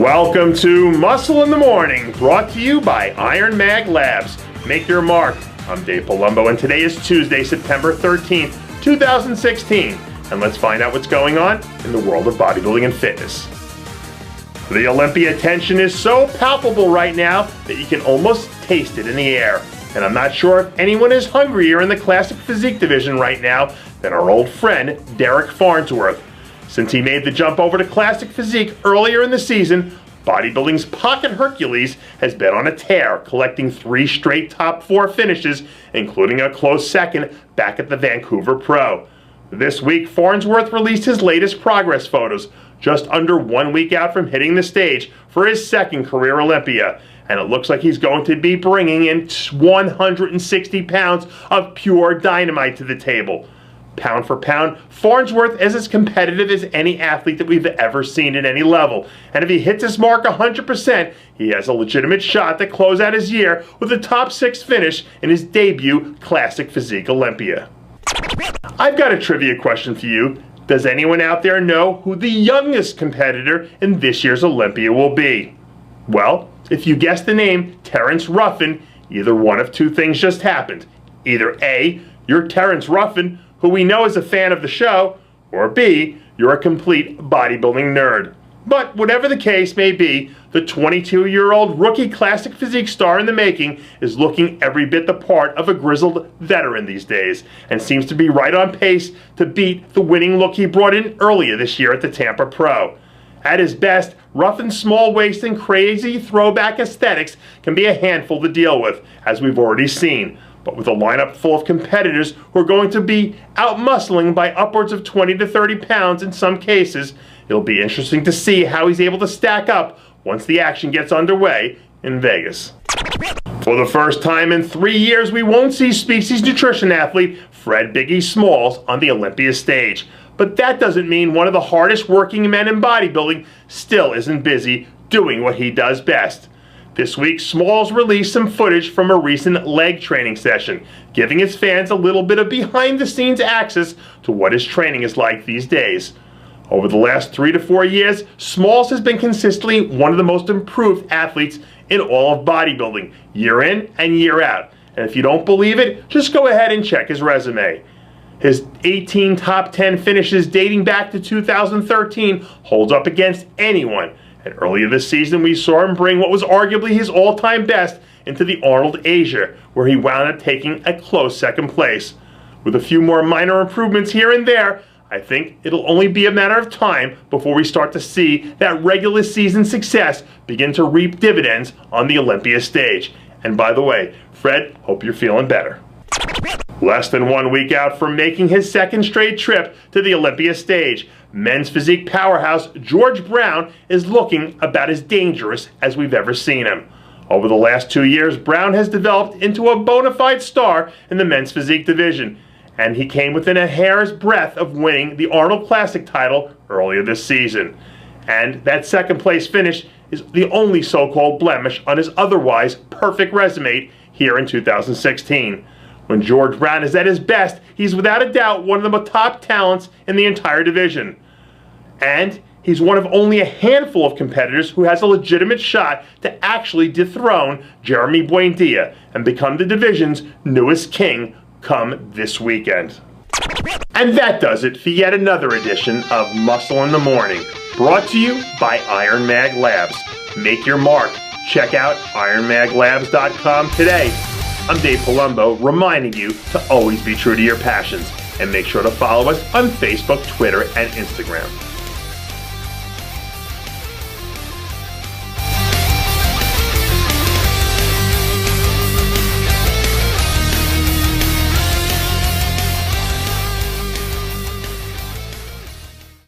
Welcome to Muscle in the Morning, brought to you by IronMag Labs. Make your mark. I'm Dave Palumbo, and today is Tuesday, September 13th, 2016. And let's find out what's going on in the world of bodybuilding and fitness. The Olympia tension is so palpable right now that you can almost taste it in the air. And I'm not sure if anyone is hungrier in the classic physique division right now than our old friend, Derek Farnsworth. Since he made the jump over to classic physique earlier in the season, bodybuilding's pocket Hercules has been on a tear, collecting 3 straight top 4 finishes, including a close second back at the Vancouver Pro. This week, Farnsworth released his latest progress photos, just under 1 week out from hitting the stage for his second career Olympia. And it looks like he's going to be bringing in 160 pounds of pure dynamite to the table. Pound for pound, Farnsworth is as competitive as any athlete that we've ever seen at any level. And if he hits his mark 100%, he has a legitimate shot to close out his year with a top 6 finish in his debut Classic Physique Olympia. I've got a trivia question for you. Does anyone out there know who the youngest competitor in this year's Olympia will be? Well, if you guess the name Terrence Ruffin, either one of 2 things just happened. Either A, you're Terrence Ruffin, who we know is a fan of the show, or B, you're a complete bodybuilding nerd. But whatever the case may be, the 22-year-old rookie classic physique star in the making is looking every bit the part of a grizzled veteran these days, and seems to be right on pace to beat the winning look he brought in earlier this year at the Tampa Pro. At his best, Ruffin's small waist and crazy throwback aesthetics can be a handful to deal with, as we've already seen. But with a lineup full of competitors who are going to be out-muscling by upwards of 20 to 30 pounds in some cases, it'll be interesting to see how he's able to stack up once the action gets underway in Vegas. For the first time in 3 years, we won't see Species Nutrition athlete Fred Biggie Smalls on the Olympia stage. But that doesn't mean one of the hardest working men in bodybuilding still isn't busy doing what he does best. This week, Smalls released some footage from a recent leg training session, giving his fans a little bit of behind-the-scenes access to what his training is like these days. Over the last 3 to 4 years, Smalls has been consistently one of the most improved athletes in all of bodybuilding, year in and year out. And if you don't believe it, just go ahead and check his resume. His 18 top 10 finishes dating back to 2013 holds up against anyone. And earlier this season, we saw him bring what was arguably his all-time best into the Arnold Asia, where he wound up taking a close second place. With a few more minor improvements here and there, I think it'll only be a matter of time before we start to see that regular season success begin to reap dividends on the Olympia stage. And by the way, Fred, hope you're feeling better. Less than 1 week out from making his second straight trip to the Olympia stage, men's physique powerhouse George Brown is looking about as dangerous as we've ever seen him. Over the last 2 years, Brown has developed into a bona fide star in the men's physique division, and he came within a hair's breadth of winning the Arnold Classic title earlier this season. And that second place finish is the only so-called blemish on his otherwise perfect resume here in 2016. When George Brown is at his best, he's without a doubt one of the top talents in the entire division. And he's one of only a handful of competitors who has a legitimate shot to actually dethrone Jeremy Buendia and become the division's newest king come this weekend. And that does it for yet another edition of Muscle in the Morning, brought to you by IronMag Labs. Make your mark. Check out ironmaglabs.com today. I'm Dave Palumbo, reminding you to always be true to your passions, and make sure to follow us on Facebook, Twitter, and Instagram.